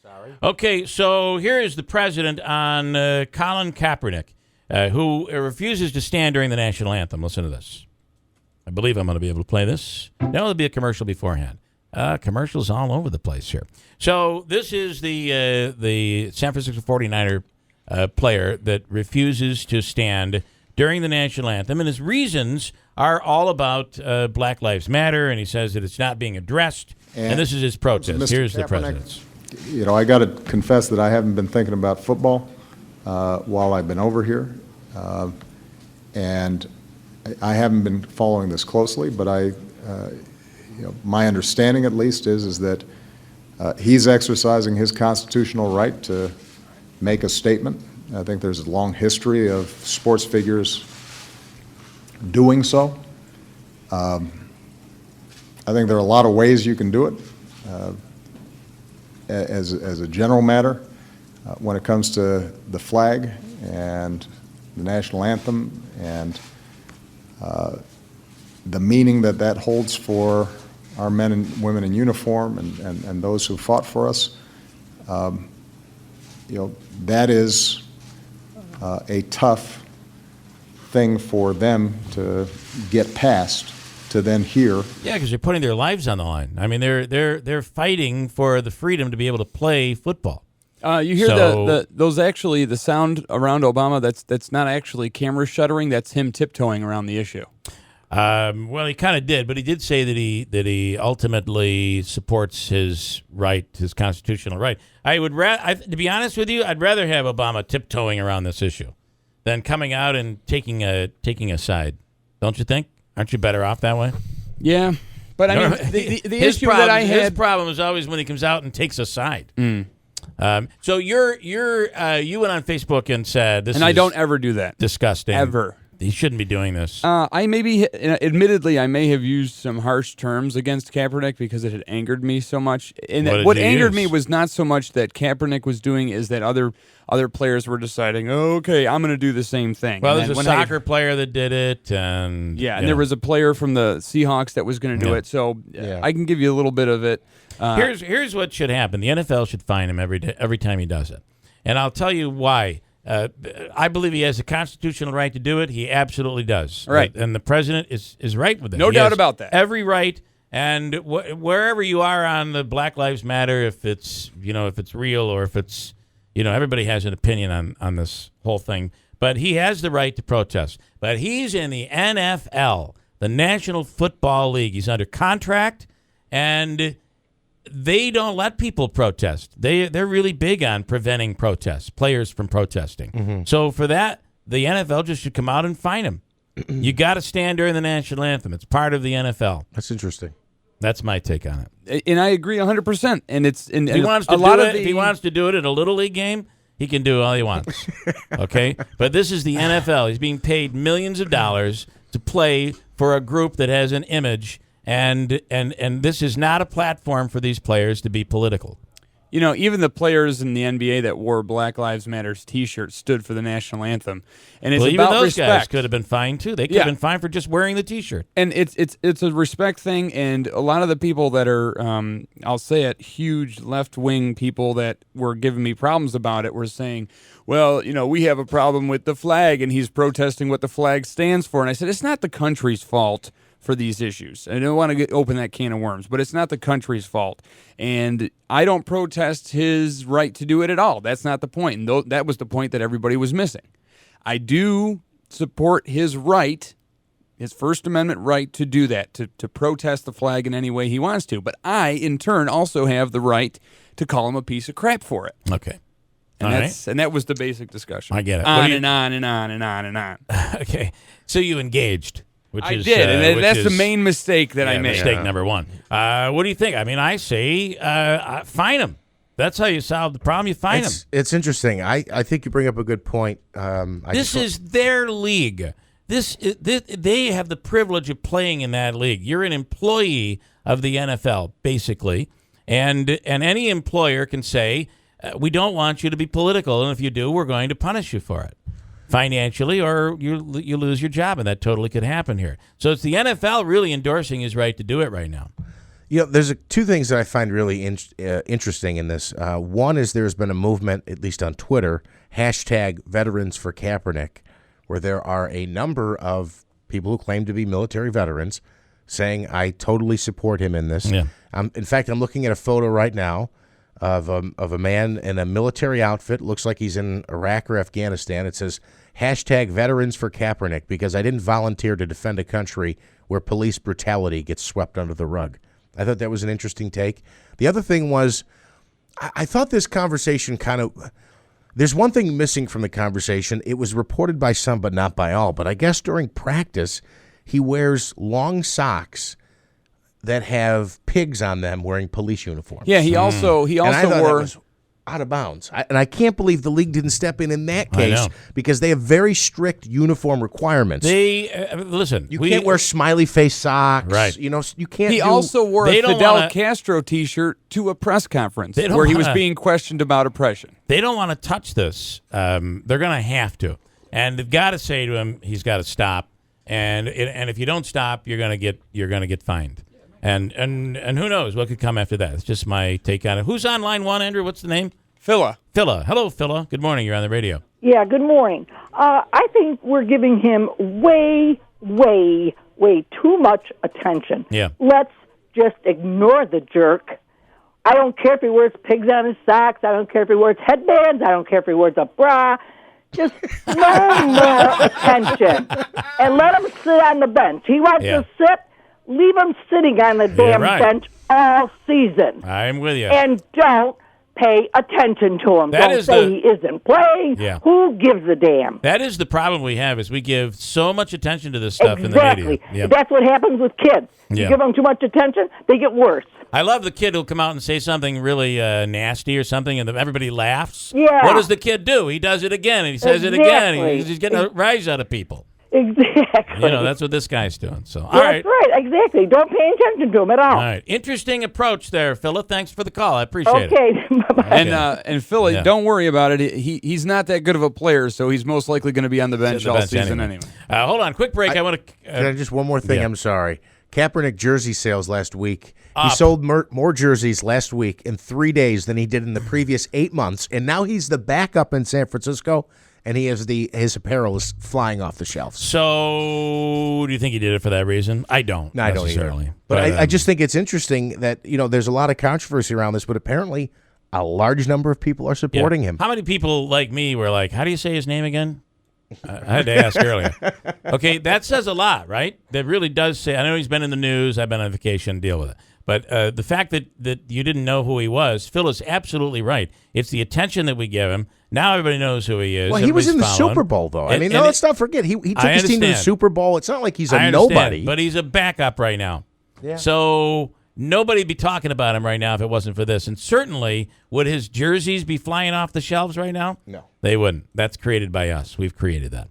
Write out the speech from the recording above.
Sorry. Okay, so here is the president on Colin Kaepernick, who refuses to stand during the national anthem. Listen to this. I believe I'm going to be able to play this. No, there'll be a commercial beforehand. Commercials all over the place here. So this is the San Francisco 49er player that refuses to stand during the national anthem, and his reasons are all about Black Lives Matter, and he says that it's not being addressed, and this is his protest. Here's the president's. I got to confess that I haven't been thinking about football while I've been over here, and I haven't been following this closely, but my understanding at least is that he's exercising his constitutional right to make a statement. I think there's a long history of sports figures doing so. I think there are a lot of ways you can do it. As a general matter, when it comes to the flag and the national anthem and the meaning that holds for our men and women in uniform and those who fought for us, that is a tough thing for them to get past, to then hear. Yeah, because they're putting their lives on the line. I mean, they're fighting for the freedom to be able to play football. You hear the sound around Obama. That's not actually camera shuttering. That's him tiptoeing around the issue. Well, he kind of did, but he did say that he ultimately supports his right, his constitutional right. To be honest with you, I'd rather have Obama tiptoeing around this issue than coming out and taking a side. Don't you think? Aren't you better off that way? Yeah, but I mean, the issue that I had, his problem is always when he comes out and takes a side. So you went on Facebook and said this, and I don't ever do that. Disgusting. Ever. He shouldn't be doing this. Admittedly, I may have used some harsh terms against Kaepernick because it had angered me so much. And what angered me was not so much that Kaepernick was doing, is that other players were deciding, oh, okay, I'm going to do the same thing. Well, there's a soccer player that did it, and there was a player from the Seahawks that was going to do it. So I can give you a little bit of it. Here's what should happen: the NFL should fine him every time he does it, and I'll tell you why. I believe he has a constitutional right to do it. He absolutely does. Right. And the president is right with it. No doubt about that. Every right. And wherever you are on the Black Lives Matter, if it's real or if it's, everybody has an opinion on this whole thing. But he has the right to protest. But he's in the NFL, the National Football League. He's under contract, and they don't let people protest. They're really big on preventing protests, players from protesting. Mm-hmm. So for that, the NFL just should come out and fine him. You got to stand during the national anthem. It's part of the NFL. That's interesting. That's my take on it. And I agree 100%. And it's if he wants to do it at a little league game, he can do all he wants. Okay? But this is the NFL. He's being paid millions of dollars to play for a group that has an image. And this is not a platform for these players to be political. Even the players in the NBA that wore Black Lives Matters T-shirts stood for the national anthem, and it's even about those respect. Guys could have been fined too. They could have been fined for just wearing the T-shirt. And it's a respect thing. And a lot of the people that are, I'll say it, huge left-wing people that were giving me problems about it were saying, well, we have a problem with the flag, and he's protesting what the flag stands for. And I said, it's not the country's fault for these issues. I don't want to open that can of worms, but it's not the country's fault. And I don't protest his right to do it at all. That's not the point. And that was the point that everybody was missing. I do support his right, his First Amendment right to do that, to protest the flag in any way he wants to. But I, in turn, also have the right to call him a piece of crap for it. Okay. And that was the basic discussion. I get it. On and on and on and on and on. Okay. So you engaged. I did, and that's the main mistake that I made. Mistake number one. What do you think? I mean, I say fine him. That's how you solve the problem. You fine him. It's interesting. I think you bring up a good point. This is their league. They have the privilege of playing in that league. You're an employee of the NFL, basically, and any employer can say, we don't want you to be political, and if you do, we're going to punish you for it. Financially, or you lose your job, and that totally could happen here. So it's the NFL really endorsing his right to do it right now. There's two things that I find really interesting in this. One is there's been a movement, at least on Twitter, hashtag Veterans for Kaepernick, where there are a number of people who claim to be military veterans saying, I totally support him in this. Yeah. In fact, I'm looking at a photo right now of a man in a military outfit. Looks like he's in Iraq or Afghanistan. It says, hashtag Veterans for Kaepernick, because I didn't volunteer to defend a country where police brutality gets swept under the rug. I thought that was an interesting take. The other thing was, I thought this conversation there's one thing missing from the conversation. It was reported by some, but not by all. But I guess during practice, he wears long socks that have pigs on them wearing police uniforms. Yeah, he also And I thought wore. that was out of bounds. And I can't believe the league didn't step in that case, know. because they have very strict uniform requirements. They listen. You can't wear smiley face socks. Right. You can't. He also wore a They don't Fidel wanna- Castro T-shirt to a press conference They don't where he was wanna- being questioned about oppression. They don't want to touch this. They're going to have to, and they've got to say to him, he's got to stop. And if you don't stop, you're going to get fined. And who knows what could come after that? It's just my take on it. Who's on line one, Andrew? What's the name? Phila. Phila. Hello, Phila. Good morning. You're on the radio. Yeah, good morning. I think we're giving him way, way, way too much attention. Yeah. Let's just ignore the jerk. I don't care if he wears pigs on his socks. I don't care if he wears headbands. I don't care if he wears a bra. Just no more attention. And let him sit on the bench. He wants Yeah. to sit, leave him sitting on the damn right. bench all season. I'm with you. And don't pay attention to him. That Don't is say the- he isn't playing. Yeah. Who gives a damn? That is the problem we have, is we give so much attention to this stuff in the media. Yeah. That's what happens with kids. Yeah. You give them too much attention, they get worse. I love the kid who'll come out and say something really nasty or something, and everybody laughs. Yeah. What does the kid do? He does it again, and he says it again. Exactly. He's getting a rise out of people. Exactly. That's what this guy's doing. So, all That's right. Exactly. Don't pay attention to him at all. All right. Interesting approach there, Philip. Thanks for the call. I appreciate it. Okay. Bye-bye. And Philly, Yeah. don't worry about it. He's not that good of a player, so he's most likely going to be on the bench The all bench season anyway. Hold on. Quick break. I want to. Can I just one more thing? yeah. I'm sorry. Kaepernick jersey sales last week. He Up. sold more jerseys last week in 3 days than he did in the previous 8 months, and now he's the backup in San Francisco, and he has his apparel is flying off the shelves. So, do you think he did it for that reason? I don't. No, I don't necessarily. either. But I just think it's interesting that there's a lot of controversy around this, but apparently a large number of people are supporting him. How many people like me were like, how do you say his name again? I had to ask earlier. Okay, that says a lot, right? That really does say. I know he's been in the news. I've been on vacation. Deal with it. But the fact that you didn't know who he was, Phil is absolutely right. It's the attention that we give him. Now everybody knows who he is. Well, he was in the Everybody's following. Super Bowl, though. And- let's not forget, he took I his team to the understand. Super Bowl. It's not like he's I a understand, nobody. but he's a backup right now. Yeah. So nobody'd be talking about him right now if it wasn't for this. And certainly, would his jerseys be flying off the shelves right now? No. They wouldn't. That's created by us. We've created that.